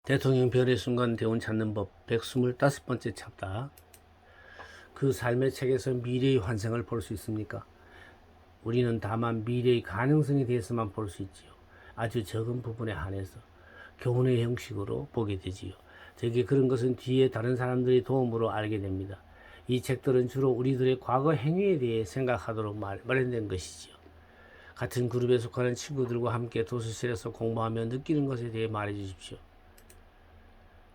대통령 별의 순간 대운 찾는 법 125번째 챕터. 그 삶의 책에서 미래의 환생을 볼 수 있습니까? 우리는 다만 미래의 가능성에 대해서만 볼 수 있지요. 아주 적은 부분에 한해서 교훈의 형식으로 보게 되지요. 되게 그런 것은 뒤에 다른 사람들의 도움으로 알게 됩니다. 이 책들은 주로 우리들의 과거 행위에 대해 생각하도록 마련된 것이지요. 같은 그룹에 속하는 친구들과 함께 도서실에서 공부하며 느끼는 것에 대해 말해 주십시오.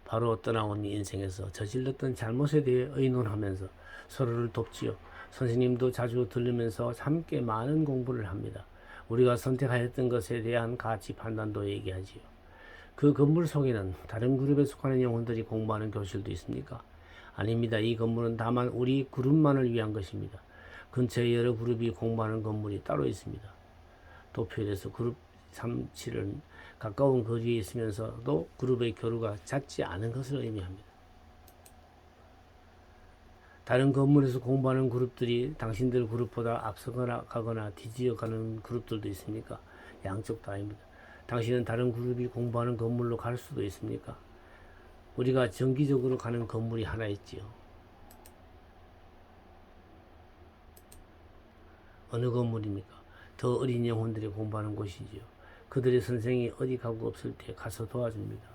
바로 떠나온 인생에서 저질렀던 잘못에 대해 의논하면서 서로를 돕지요. 선생님도 자주 들으면서 함께 많은 공부를 합니다. 우리가 선택하였던 것에 대한 가치 판단도 얘기하지요. 그 건물 속에는 다른 그룹에 속하는 영혼들이 공부하는 교실도 있습니까? 아닙니다. 이 건물은 다만 우리 그룹만을 위한 것입니다. 근처에 여러 그룹이 공부하는 건물이 따로 있습니다. 도표에서 그룹 37은 가까운 거리에 있으면서도 그룹의 교류가 잦지 않은 것을 의미합니다. 다른 건물에서 공부하는 그룹들이 당신들 그룹보다 앞서가거나 뒤지어가는 그룹들도 있습니까? 양쪽 다입니다. 당신은 다른 그룹이 공부하는 건물로 갈 수도 있습니까? 우리가 정기적으로 가는 건물이 하나 있지요. 어느 건물입니까? 더 어린 영혼들이 공부하는 곳이지요. 그들의 선생이 어디 가고 없을 때 가서 도와줍니다.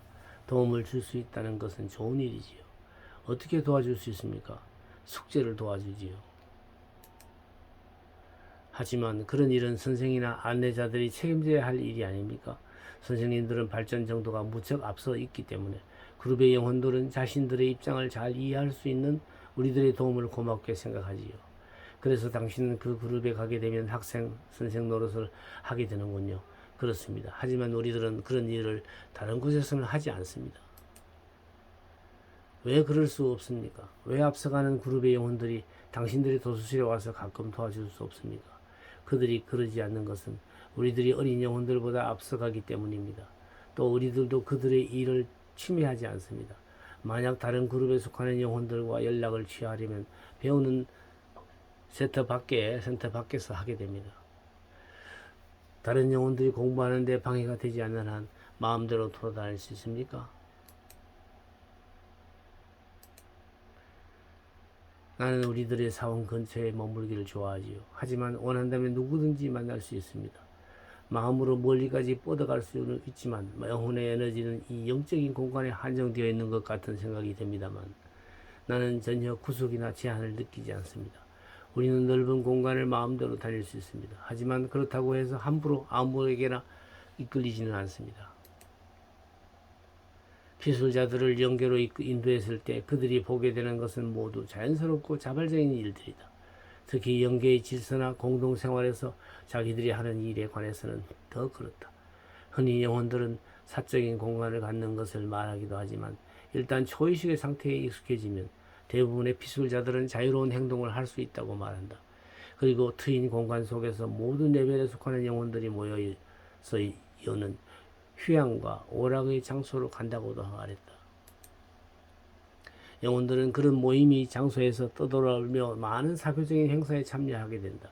도움을 줄 수 있다는 것은 좋은 일이지요. 어떻게 도와줄 수 있습니까? 숙제를 도와주지요. 하지만 그런 일은 선생이나 안내자들이 책임져야 할 일이 아닙니까? 선생님들은 발전 정도가 무척 앞서 있기 때문에 그룹의 영혼들은 자신들의 입장을 잘 이해할 수 있는 우리들의 도움을 고맙게 생각하지요. 그래서 당신은 그 그룹에 가게 되면 학생, 선생 노릇을 하게 되는군요. 그렇습니다. 하지만 우리들은 그런 일을 다른 곳에서는 하지 않습니다. 왜 그럴 수 없습니까? 왜 앞서가는 그룹의 영혼들이 당신들의 도서실에 와서 가끔 도와줄 수 없습니까? 그들이 그러지 않는 것은 우리들이 어린 영혼들보다 앞서가기 때문입니다. 또 우리들도 그들의 일을 침해하지 않습니다. 만약 다른 그룹에 속하는 영혼들과 연락을 취하려면 배우는 센터 밖에서 하게 됩니다. 다른 영혼들이 공부하는데 방해가 되지 않는 한 마음대로 돌아다닐 수 있습니까? 나는 우리들의 사원 근처에 머물기를 좋아하지요. 하지만 원한다면 누구든지 만날 수 있습니다. 마음으로 멀리까지 뻗어갈 수는 있지만 영혼의 에너지는 이 영적인 공간에 한정되어 있는 것 같은 생각이 듭니다만 나는 전혀 구속이나 제한을 느끼지 않습니다. 우리는 넓은 공간을 마음대로 다닐 수 있습니다. 하지만 그렇다고 해서 함부로 아무에게나 이끌리지는 않습니다. 피술자들을 영계로 인도했을 때 그들이 보게 되는 것은 모두 자연스럽고 자발적인 일들이다. 특히 영계의 질서나 공동생활에서 자기들이 하는 일에 관해서는 더 그렇다. 흔히 영혼들은 사적인 공간을 갖는 것을 말하기도 하지만 일단 초의식의 상태에 익숙해지면 대부분의 피술자들은 자유로운 행동을 할 수 있다고 말한다. 그리고 트인 공간 속에서 모든 레벨에 속하는 영혼들이 모여서 여는 휴양과 오락의 장소로 간다고도 말했다. 영혼들은 그런 모임이 장소에서 떠돌아오며 많은 사교적인 행사에 참여하게 된다.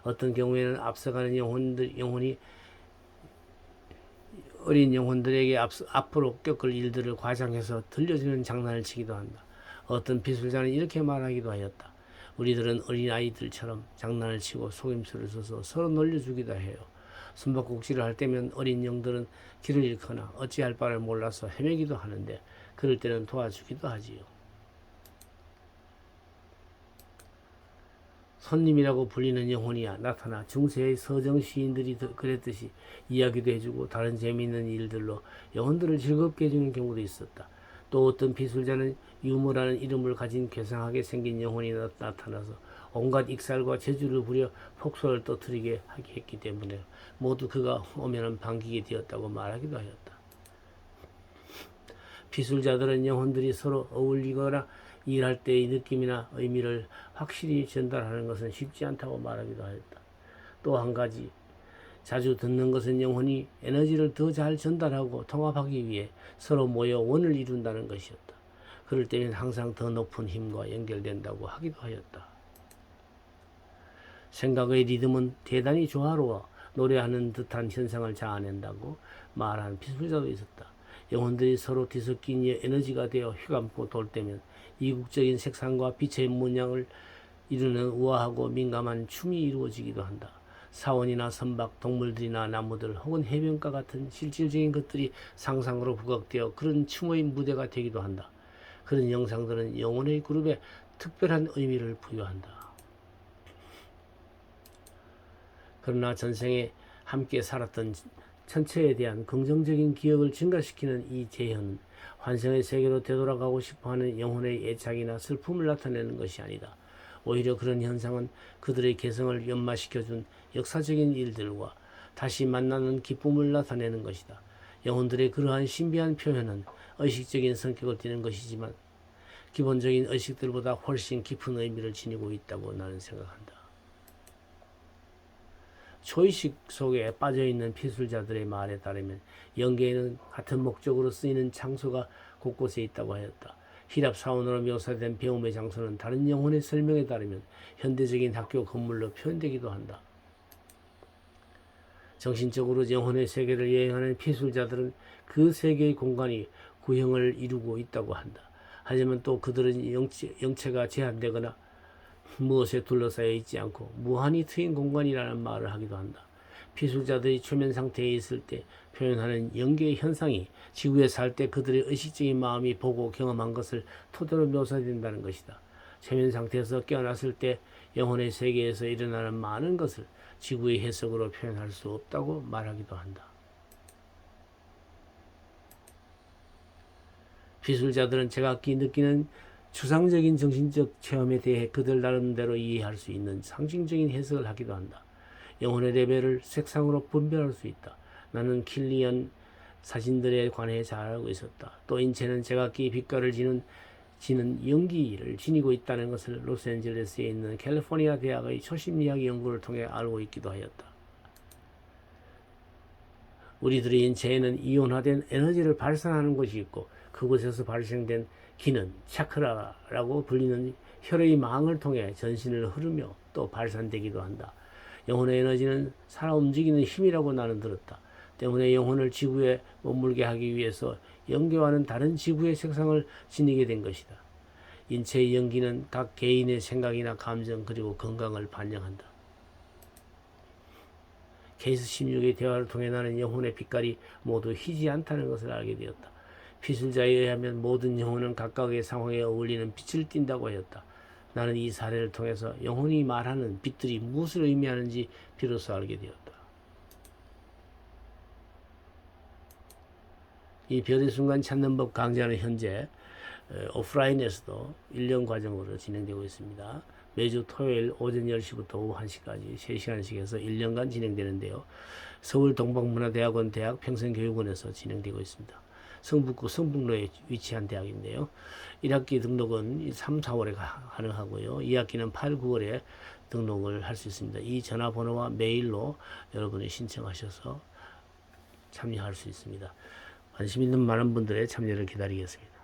어떤 경우에는 앞서가는 영혼이 어린 영혼들에게 앞으로 겪을 일들을 과장해서 들려주는 장난을 치기도 한다. 어떤 비술자는 이렇게 말하기도 하였다. 우리들은 어린 아이들처럼 장난을 치고 속임수를 써서 서로 놀려주기도 해요. 숨바꼭질을 할 때면 어린 영들은 길을 잃거나 어찌할 바를 몰라서 헤매기도 하는데 그럴 때는 도와주기도 하지요. 손님이라고 불리는 영혼이 나타나 중세의 서정 시인들이 그랬듯이 이야기도 해주고 다른 재미있는 일들로 영혼들을 즐겁게 해주는 경우도 있었다. 또 어떤 비술자는 유머라는 이름을 가진 괴상하게 생긴 영혼이 나타나서 온갖 익살과 재주를 부려 폭소를 떠뜨리게 했기 때문에 모두 그가 오면은 반기게 되었다고 말하기도 하였다. 비술자들은 영혼들이 서로 어울리거나 일할 때의 느낌이나 의미를 확실히 전달하는 것은 쉽지 않다고 말하기도 하였다. 또 한 가지, 자주 듣는 것은 영혼이 에너지를 더 잘 전달하고 통합하기 위해 서로 모여 원을 이룬다는 것이었다. 그럴 때는 항상 더 높은 힘과 연결된다고 하기도 하였다. 생각의 리듬은 대단히 조화로워 노래하는 듯한 현상을 자아낸다고 말한 비술자도 있었다. 영혼들이 서로 뒤섞인 에너지가 되어 휘감고 돌 때면 이국적인 색상과 빛의 문양을 이루는 우아하고 민감한 춤이 이루어지기도 한다. 사원이나 선박, 동물들이나 나무들 혹은 해변가 같은 실질적인 것들이 상상으로 부각되어 그런 춤의 무대가 되기도 한다. 그런 영상들은 영혼의 그룹에 특별한 의미를 부여한다. 그러나 전생에 함께 살았던 천체에 대한 긍정적인 기억을 증가시키는 이 재현은 환생의 세계로 되돌아가고 싶어하는 영혼의 애착이나 슬픔을 나타내는 것이 아니다. 오히려 그런 현상은 그들의 개성을 연마시켜준 역사적인 일들과 다시 만나는 기쁨을 나타내는 것이다. 영혼들의 그러한 신비한 표현은 의식적인 성격을 띠는 것이지만 기본적인 의식들보다 훨씬 깊은 의미를 지니고 있다고 나는 생각한다. 초의식 속에 빠져있는 피술자들의 말에 따르면 영계에는 같은 목적으로 쓰이는 장소가 곳곳에 있다고 하였다. 히랍 사원으로 묘사된 배움의 장소는 다른 영혼의 설명에 따르면 현대적인 학교 건물로 표현되기도 한다. 정신적으로 영혼의 세계를 여행하는 피술자들은 그 세계의 공간이 구형을 이루고 있다고 한다. 하지만 또 그들은 영체가 제한되거나 무엇에 둘러싸여 있지 않고 무한히 트인 공간이라는 말을 하기도 한다. 피술자들이 초면 상태에 있을 때 표현하는 영계의 현상이 지구에 살 때 그들의 의식적인 마음이 보고 경험한 것을 토대로 묘사된다는 것이다. 초면 상태에서 깨어났을 때 영혼의 세계에서 일어나는 많은 것을 지구의 해석으로 표현할 수 없다고 말하기도 한다. 피술자들은 제각기 느끼는 추상적인 정신적 체험에 대해 그들 나름대로 이해할 수 있는 상징적인 해석을 하기도 한다. 영혼의 레벨을 색상으로 분별할 수 있다. 나는 킬리언 사진들에 관해 잘 알고 있었다. 또 인체는 제각기 빛깔을 지는 연기를 지니고 있다는 것을 로스앤젤레스에 있는 캘리포니아 대학의 초심리학 연구를 통해 알고 있기도 하였다. 우리들의 인체에는 이온화된 에너지를 발산하는 것이 있고 그곳에서 발생된 기는 차크라라고 불리는 혈의 망을 통해 전신을 흐르며 또 발산되기도 한다. 영혼의 에너지는 살아 움직이는 힘이라고 나는 들었다. 때문에 영혼을 지구에 머물게 하기 위해서 영계와는 다른 지구의 색상을 지니게 된 것이다. 인체의 연기는 각 개인의 생각이나 감정 그리고 건강을 반영한다. 케이스 16의 대화를 통해 나는 영혼의 빛깔이 모두 희지 않다는 것을 알게 되었다. 피술자에 의하면 모든 영혼은 각각의 상황에 어울리는 빛을 띈다고 하였다. 나는 이 사례를 통해서 영혼이 말하는 빛들이 무엇을 의미하는지 비로소 알게 되었다. 이 별의 순간 찾는 법 강좌는 현재 오프라인에서도 1년 과정으로 진행되고 있습니다. 매주 토요일 오전 10시부터 오후 1시까지 3시간씩 해서 1년간 진행되는데요. 서울 동방문화대학원 대학 평생교육원에서 진행되고 있습니다. 성북구 성북로에 위치한 대학인데요. 1학기 등록은 3, 4월에 가능하고요. 2학기는 8, 9월에 등록을 할 수 있습니다. 이 전화번호와 메일로 여러분이 신청하셔서 참여할 수 있습니다. 관심 있는 많은 분들의 참여를 기다리겠습니다.